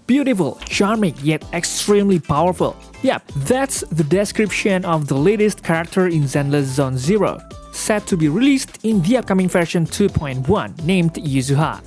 Beautiful, charming, yet extremely powerful. Yep, that's the description of the latest character in Zenless Zone Zero, set to be released in the upcoming version 2.1 named Yuzuha.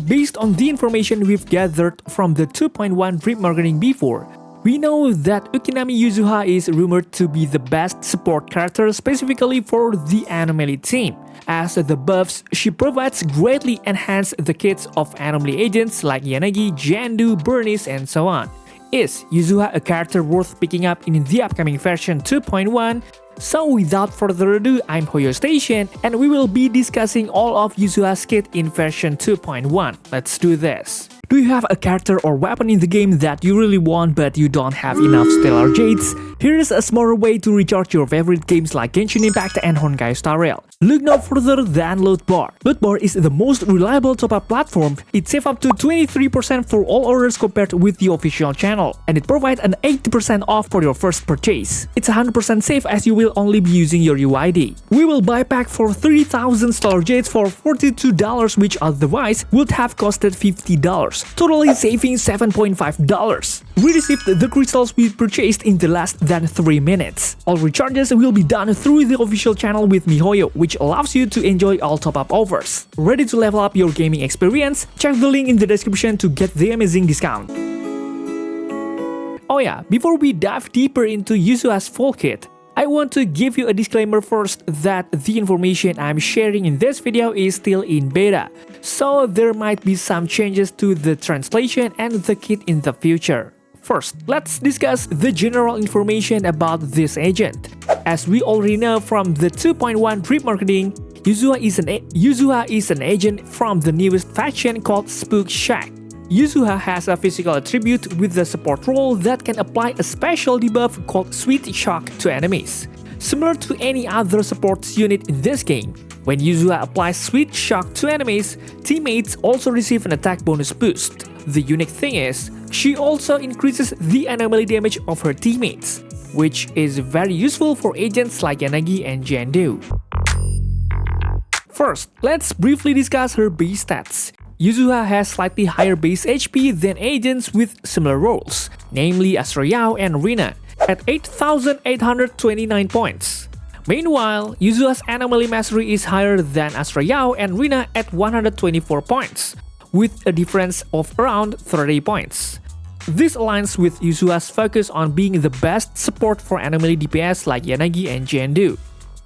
Based on the information we've gathered from the 2.1 remarketing before, we know that Ukinami Yuzuha is rumored to be the best support character specifically for the Anomaly team, as the buffs she provides greatly enhance the kits of Anomaly agents like Yanagi, Jandu, Burnice, and so on. Is Yuzuha a character worth picking up in the upcoming version 2.1? So without further ado, I'm Hoyostation, and we will be discussing all of Yuzuha's kit in version 2.1. Let's do this. Do you have a character or weapon in the game that you really want but you don't have enough Stellar Jades? Here's a smarter way to recharge your favorite games like Genshin Impact and Honkai Star Rail. Look no further than Lootbar. Lootbar is the most reliable top-up platform. It saves up to 23% for all orders compared with the official channel, and it provides an 80% off for your first purchase. It's 100% safe as you will only be using your UID. We will buy pack for 30,000 Stellar Jades for $42, which otherwise would have costed $50. Totally saving $7.5. We received the crystals we purchased in the less than 3 minutes. All recharges will be done through the official channel with miHoyo, which allows you to enjoy all top-up offers. Ready to level up your gaming experience? Check the link in the description to get the amazing discount. Oh yeah, before we dive deeper into Yuzuha's full kit, I want to give you a disclaimer first that the information I'm sharing in this video is still in beta, so there might be some changes to the translation and the kit in the future. First, let's discuss the general information about this agent. As we already know from the 2.1 remarketing, Yuzuha is an agent from the newest faction called Spook Shack. Yuzuha has a physical attribute with the support role that can apply a special debuff called Sweet Shock to enemies. Similar to any other supports unit in this game, when Yuzuha applies Sweet Shock to enemies, teammates also receive an attack bonus boost. The unique thing is, she also increases the anomaly damage of her teammates, which is very useful for agents like Yanagi and Jandu. First, let's briefly discuss her base stats. Yuzuha has slightly higher base HP than agents with similar roles, namely Astra Yao and Rina, at 8,829 points. Meanwhile, Yuzuha's Anomaly Mastery is higher than Astra Yao and Rina at 124 points, with a difference of around 30 points. This aligns with Yuzuha's focus on being the best support for Anomaly DPS like Yanagi and Jandu.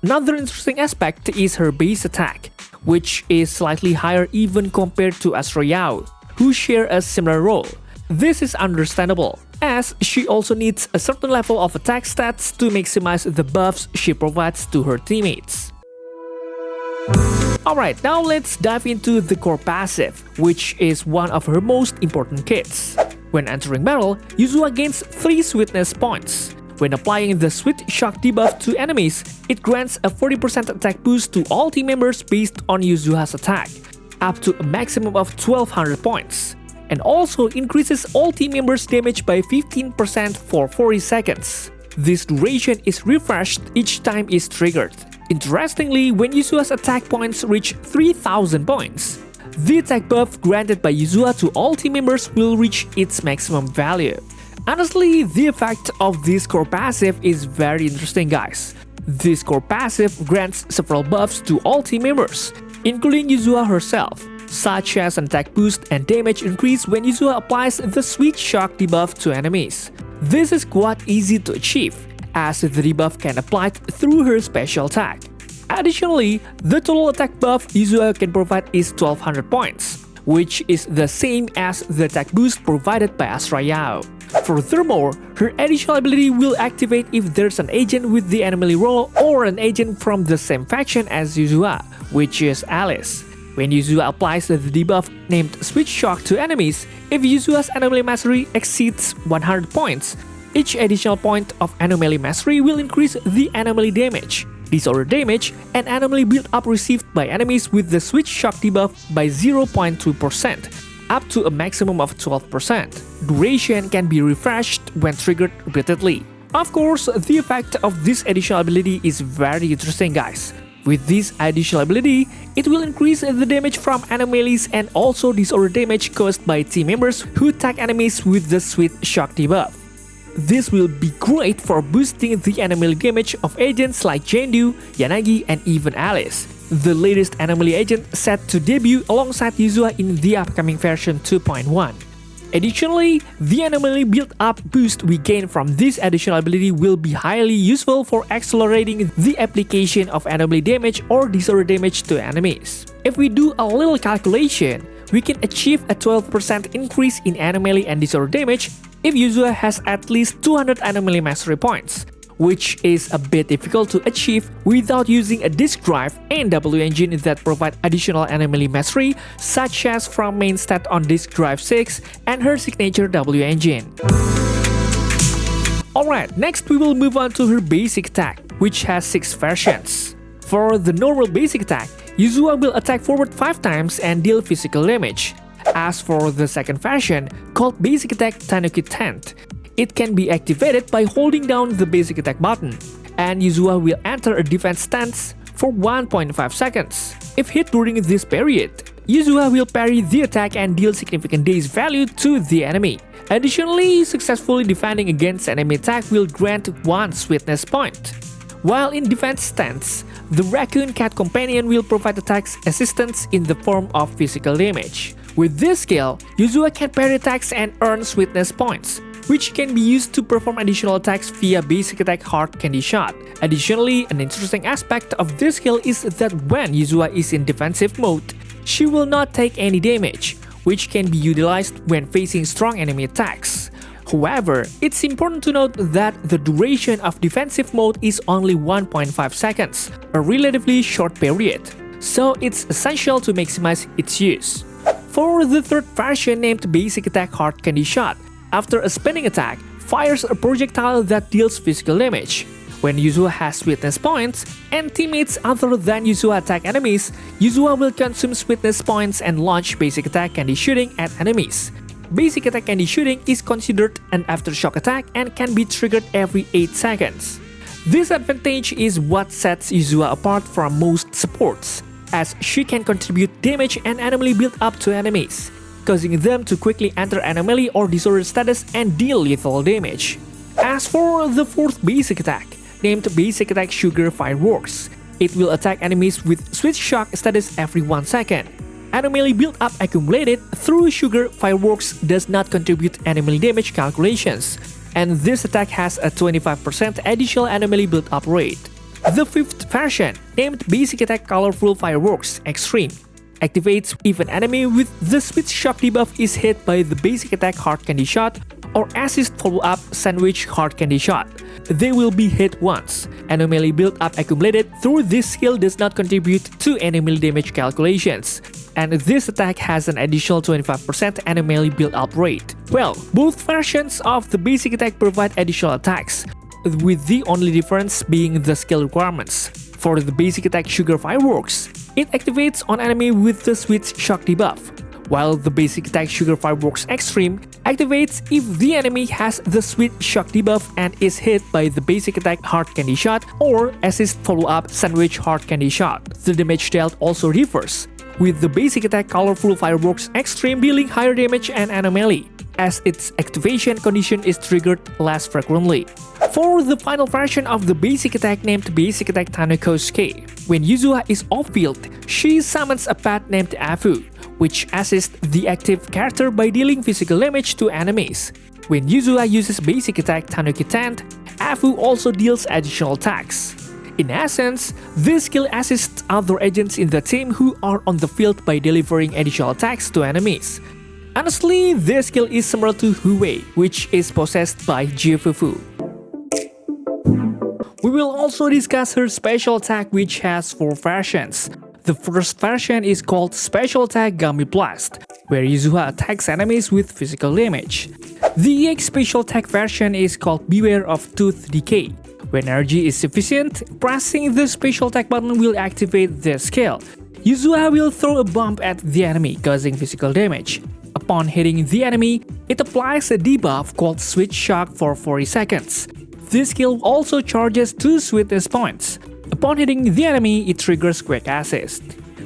Another interesting aspect is her base attack, which is slightly higher even compared to Astra Yao, who share a similar role. This is understandable, as she also needs a certain level of attack stats to maximize the buffs she provides to her teammates. Alright, now let's dive into the core passive, which is one of her most important kits. When entering battle, Yuzuha gains 3 sweetness points. When applying the Sweet Shock debuff to enemies, it grants a 40% attack boost to all team members based on Yuzuha's attack, up to a maximum of 1200 points, and also increases all team members' damage by 15% for 40 seconds. This duration is refreshed each time it's triggered. Interestingly, when Yuzuha's attack points reach 3000 points, the attack buff granted by Yuzuha to all team members will reach its maximum value. Honestly, the effect of this core passive is very interesting, guys. This core passive grants several buffs to all team members, including Yuzuha herself, such as an attack boost and damage increase when Yuzuha applies the Sweet Shock debuff to enemies. This is quite easy to achieve, as the debuff can apply through her special attack. Additionally, the total attack buff Yuzuha can provide is 1200 points, which is the same as the attack boost provided by Astra Yao. Furthermore, her additional ability will activate if there's an agent with the Anomaly role or an agent from the same faction as Yuzuha, which is Alice. When Yuzuha applies the debuff named Sweet Shock to enemies, if Yuzuha's Anomaly Mastery exceeds 100 points, each additional point of Anomaly Mastery will increase the Anomaly damage, disorder damage, and Anomaly build-up received by enemies with the Sweet Shock debuff by 0.2%. Up to a maximum of 12%. Duration can be refreshed when triggered repeatedly. Of course, the effect of this additional ability is very interesting, guys. With this additional ability, it will increase the damage from anomalies and also disorder damage caused by team members who tag enemies with the Sweet Shock debuff. This will be great for boosting the anomaly damage of agents like Jindu, Yanagi, and even Alice, the latest anomaly agent set to debut alongside Yuzuha in the upcoming version 2.1. Additionally, the anomaly build-up boost we gain from this additional ability will be highly useful for accelerating the application of anomaly damage or disorder damage to enemies. If we do a little calculation, we can achieve a 12% increase in anomaly and disorder damage if Yuzuha has at least 200 anomaly mastery points, which is a bit difficult to achieve without using a disk drive and W engine that provide additional anomaly mastery, such as from main stat on disk drive 6 and her signature W engine. Alright, next we will move on to her basic attack, which has 6 versions. For the normal basic attack, Yuzuha will attack forward 5 times and deal physical damage. As for the second version, called Basic Attack Tanuki Tent, it can be activated by holding down the basic attack button, and Yuzuha will enter a defense stance for 1.5 seconds. If hit during this period, Yuzuha will parry the attack and deal significant daze value to the enemy. Additionally, successfully defending against enemy attack will grant 1 sweetness point. While in defense stance, the Raccoon Cat Companion will provide attacks assistance in the form of physical damage. With this skill, Yuzuha can parry attacks and earn sweetness points, which can be used to perform additional attacks via basic attack Hard Candy Shot. Additionally, an interesting aspect of this skill is that when Yuzuha is in defensive mode, she will not take any damage, which can be utilized when facing strong enemy attacks. However, it's important to note that the duration of defensive mode is only 1.5 seconds, a relatively short period, so it's essential to maximize its use. For the third version named Basic Attack Hard Candy Shot, after a spinning attack, fires a projectile that deals physical damage. When Yuzuha has sweetness points, and teammates other than Yuzuha attack enemies, Yuzuha will consume sweetness points and launch Basic Attack Candy Shooting at enemies. Basic Attack Candy Shooting is considered an aftershock attack and can be triggered every 8 seconds. This advantage is what sets Yuzuha apart from most supports, as she can contribute damage and anomaly build up to enemies, causing them to quickly enter anomaly or disorder status and deal lethal damage. As for the fourth basic attack, named Basic Attack Sugar Fireworks, it will attack enemies with Sweet Shock status every 1 second. Anomaly build-up accumulated through Sugar Fireworks does not contribute anomaly damage calculations, and this attack has a 25% additional anomaly build-up rate. The fifth version, named Basic Attack Colorful Fireworks Extreme, activates if an enemy with the Sweet Shock debuff is hit by the Basic Attack Hard Candy Shot or Assist Follow-Up Sandwich Hard Candy Shot. They will be hit once. Anomaly build-up accumulated through this skill does not contribute to anomaly damage calculations, and this attack has an additional 25% anomaly build-up rate. Well, both versions of the basic attack provide additional attacks, with the only difference being the skill requirements. For the basic attack Sugar Fireworks, it activates on enemy with the Sweet Shock debuff, while the basic attack Sugar Fireworks Extreme activates if the enemy has the Sweet Shock debuff and is hit by the basic attack Hard Candy Shot or Assist Follow-Up Sandwich Hard Candy Shot. The damage dealt also differs, with the basic attack Colorful Fireworks Extreme dealing higher damage and anomaly, as its activation condition is triggered less frequently. For the final version of the basic attack named Basic Attack Tanokosuke, when Yuzuha is off-field, she summons a pet named Afu, which assists the active character by dealing physical damage to enemies. When Yuzuha uses basic attack Tanuki Tent, Afu also deals additional attacks. In essence, this skill assists other agents in the team who are on the field by delivering additional attacks to enemies. Honestly, this skill is similar to Huwei, which is possessed by Jifufu. We will also discuss her special attack, which has 4 versions. The first version is called Special Attack Gummy Blast, where Yuzuha attacks enemies with physical damage. The EX Special Attack version is called Beware of Tooth Decay. When energy is sufficient, pressing the special attack button will activate this skill. Yuzuha will throw a bomb at the enemy, causing physical damage. Upon hitting the enemy, it applies a debuff called Sweet Shock for 40 seconds. This skill also charges 2 sweetness points. Upon hitting the enemy, it triggers Quick Assist.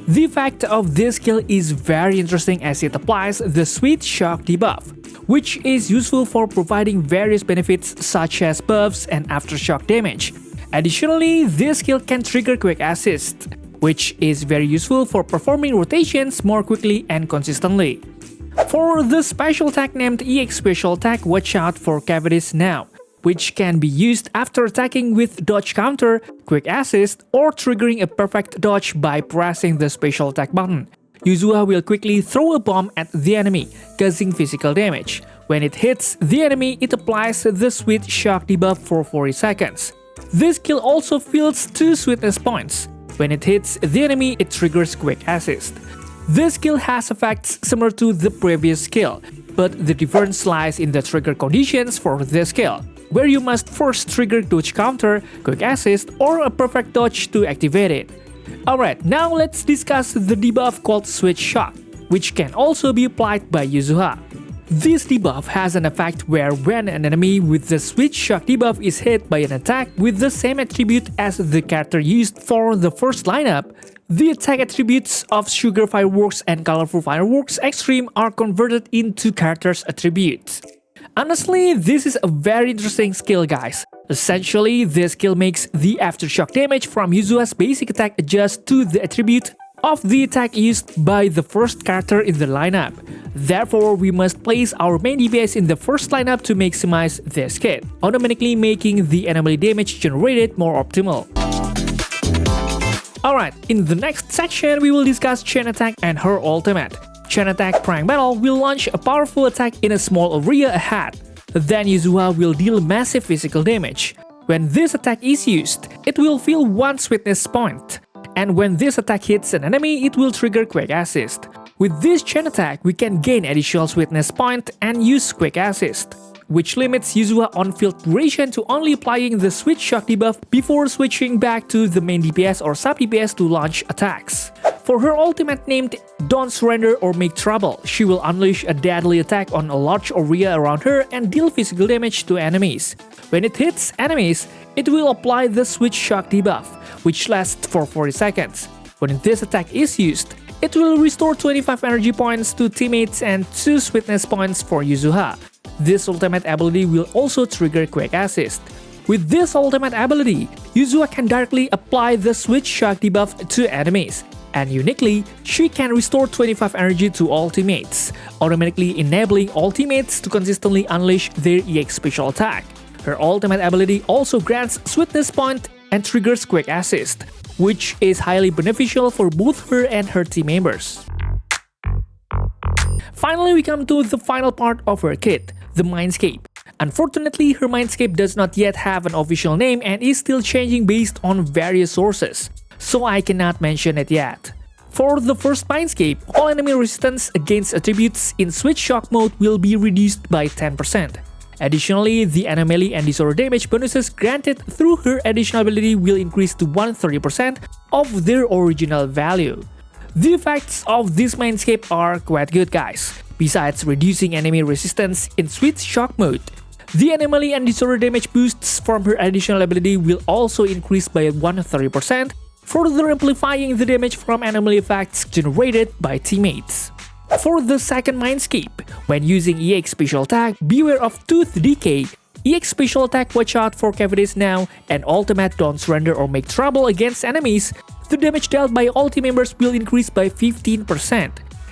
The effect of this skill is very interesting as it applies the Sweet Shock debuff, which is useful for providing various benefits such as buffs and aftershock damage. Additionally, this skill can trigger Quick Assist, which is very useful for performing rotations more quickly and consistently. For the special attack named EX Special Attack, watch out for Cavities Now, which can be used after attacking with dodge counter, quick assist, or triggering a perfect dodge by pressing the special attack button. Yuzuha will quickly throw a bomb at the enemy, causing physical damage. When it hits the enemy, it applies the Sweet Shock debuff for 40 seconds. This skill also fills 2 sweetness points. When it hits the enemy, it triggers Quick Assist. This skill has effects similar to the previous skill, but the difference lies in the trigger conditions for this skill, where you must first trigger dodge counter, quick assist, or a perfect dodge to activate it. Alright, now let's discuss the debuff called Sweet Shock, which can also be applied by Yuzuha. This debuff has an effect where when an enemy with the Sweet Shock debuff is hit by an attack with the same attribute as the character used for the first lineup, the attack attributes of Sugar Fireworks and Colorful Fireworks Extreme are converted into character's attributes. Honestly, this is a very interesting skill, guys. Essentially, this skill makes the aftershock damage from Yuzuha's basic attack adjust to the attribute of the attack used by the first character in the lineup. Therefore, we must place our main DPS in the first lineup to maximize this kit, automatically making the anomaly damage generated more optimal. Alright, in the next section, we will discuss Chain Attack and her ultimate. Chain Attack Prank Battle will launch a powerful attack in a small area ahead. Then Yuzuha will deal massive physical damage. When this attack is used, it will fill 1 sweetness point. And when this attack hits an enemy, it will trigger Quick Assist. With this chain attack, we can gain additional sweetness point and use Quick Assist, which limits Yuzuha on-field duration to only applying the Sweet Shock debuff before switching back to the main DPS or sub-DPS to launch attacks. For her ultimate named Don't Surrender or Make Trouble, she will unleash a deadly attack on a large area around her and deal physical damage to enemies. When it hits enemies, it will apply the Sweet Shock debuff, which lasts for 40 seconds. When this attack is used, it will restore 25 energy points to teammates and 2 sweetness points for Yuzuha. This ultimate ability will also trigger Quick Assist. With this ultimate ability, Yuzuha can directly apply the Sweet Shock debuff to enemies. And uniquely, she can restore 25 energy to all teammates, automatically enabling all teammates to consistently unleash their EX special attack. Her ultimate ability also grants sweetness point and triggers Quick Assist, which is highly beneficial for both her and her team members. Finally, we come to the final part of her kit, the MINDSCAPE. Unfortunately, her MINDSCAPE does not yet have an official name and is still changing based on various sources, so I cannot mention it yet. For the first MINDSCAPE, all enemy resistance against attributes in Sweet Shock mode will be reduced by 10%. Additionally, the Anomaly and Disorder damage bonuses granted through her additional ability will increase to 130% of their original value. The effects of this MINDSCAPE are quite good, guys. Besides reducing enemy resistance in Sweet Shock mode, the Anomaly and Disorder damage boosts from her additional ability will also increase by 130%, further amplifying the damage from anomaly effects generated by teammates. For the second MINDSCAPE, when using EX Special Attack, beware of Tooth Decay, EX Special Attack watch out for Cavities Now, and Ultimate Don't Surrender or Make Trouble against enemies, the damage dealt by all team members will increase by 15%,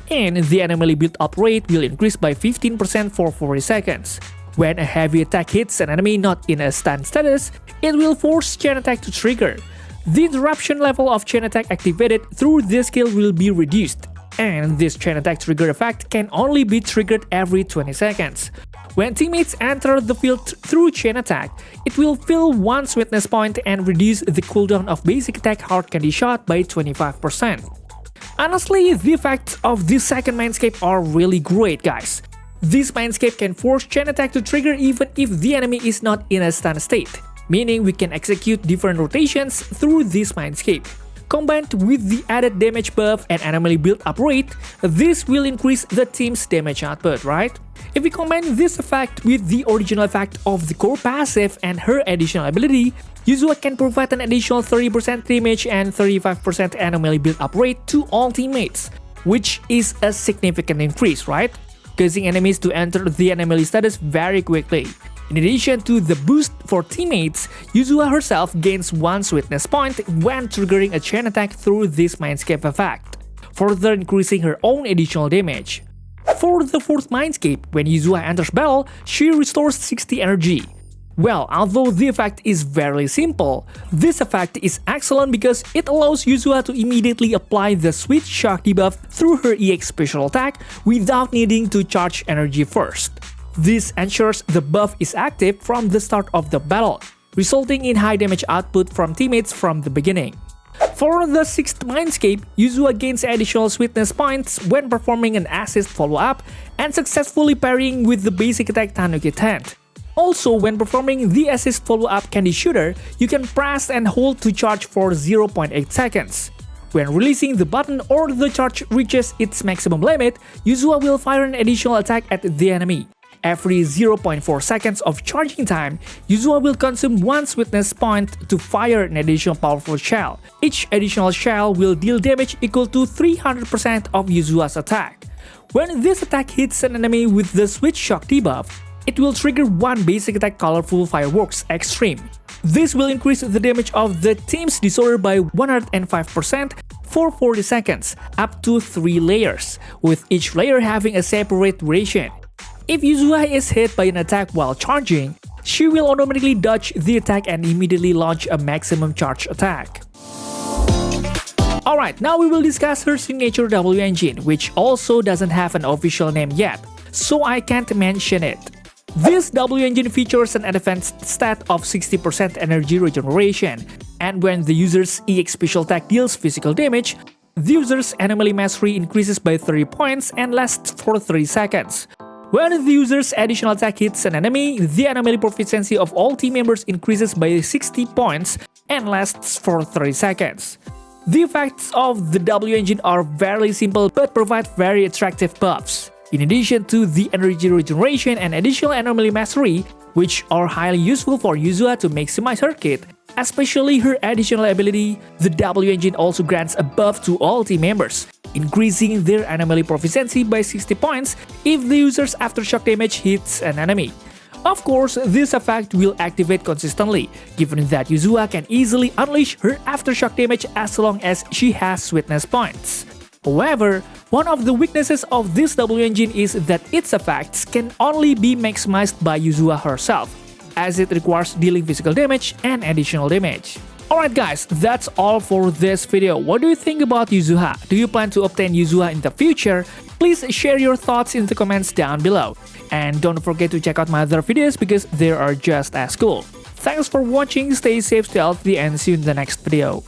and the Anomaly build-up rate will increase by 15% for 40 seconds. When a heavy attack hits an enemy not in a stun status, it will force Chain Attack to trigger. The interruption level of Chain Attack activated through this skill will be reduced, and this Chain Attack trigger effect can only be triggered every 20 seconds. When teammates enter the field through Chain Attack, it will fill 1 sweetness point and reduce the cooldown of basic attack hard candy shot by 25%. Honestly, the effects of this second MINDSCAPE are really great, guys. This MINDSCAPE can force Chain Attack to trigger even if the enemy is not in a stun state, meaning we can execute different rotations through this MINDSCAPE. Combined with the added damage buff and Anomaly build-up rate, this will increase the team's damage output, right? If we combine this effect with the original effect of the core passive and her additional ability, Yuzuha can provide an additional 30% damage and 35% Anomaly build-up rate to all teammates, which is a significant increase, right? Causing enemies to enter the Anomaly status very quickly. In addition to the boost for teammates, Yuzuha herself gains 1 sweetness point when triggering a chain attack through this MINDSCAPE effect, further increasing her own additional damage. For the 4th MINDSCAPE, when Yuzuha enters battle, she restores 60 energy. Well, although the effect is very simple, this effect is excellent because it allows Yuzuha to immediately apply the Sweet Shock debuff through her EX special attack without needing to charge energy first. This ensures the buff is active from the start of the battle, resulting in high damage output from teammates from the beginning. For the 6th MINDSCAPE, Yuzuha gains additional sweetness points when performing an assist follow-up and successfully parrying with the basic attack Tanuki Tent. Also, when performing the assist follow-up Candy Shooter, you can press and hold to charge for 0.8 seconds. When releasing the button or the charge reaches its maximum limit, Yuzuha will fire an additional attack at the enemy. Every 0.4 seconds of charging time, Yuzuha will consume 1 sweetness point to fire an additional powerful shell. Each additional shell will deal damage equal to 300% of Yuzuha's attack. When this attack hits an enemy with the Sweet Shock debuff, it will trigger 1 basic attack Colorful Fireworks Extreme. This will increase the damage of the team's disorder by 105% for 40 seconds, up to 3 layers, with each layer having a separate duration. If Yuzuha is hit by an attack while charging, she will automatically dodge the attack and immediately launch a maximum charge attack. Alright, now we will discuss her signature W engine, which also doesn't have an official name yet, so I can't mention it. This W engine features an advanced stat of 60% energy regeneration, and when the user's EX special attack deals physical damage, the user's Anomaly mastery increases by 30 points and lasts for 3 seconds. When the user's additional attack hits an enemy, the Anomaly proficiency of all team members increases by 60 points and lasts for 30 seconds. The effects of the W engine are very simple but provide very attractive buffs. In addition to the energy regeneration and additional Anomaly mastery, which are highly useful for Yuzuha to maximize her kit, especially her additional ability, the W engine also grants a buff to all team members, increasing their Anomaly proficiency by 60 points if the user's aftershock damage hits an enemy. Of course, this effect will activate consistently, given that Yuzuha can easily unleash her aftershock damage as long as she has sweetness points. However, one of the weaknesses of this W engine is that its effects can only be maximized by Yuzuha herself, as it requires dealing physical damage and additional damage. Alright guys, that's all for this video. What do you think about Yuzuha? Do you plan to obtain Yuzuha in the future? Please share your thoughts in the comments down below. And don't forget to check out my other videos because they are just as cool. Thanks for watching, stay safe, stay healthy, and see you in the next video.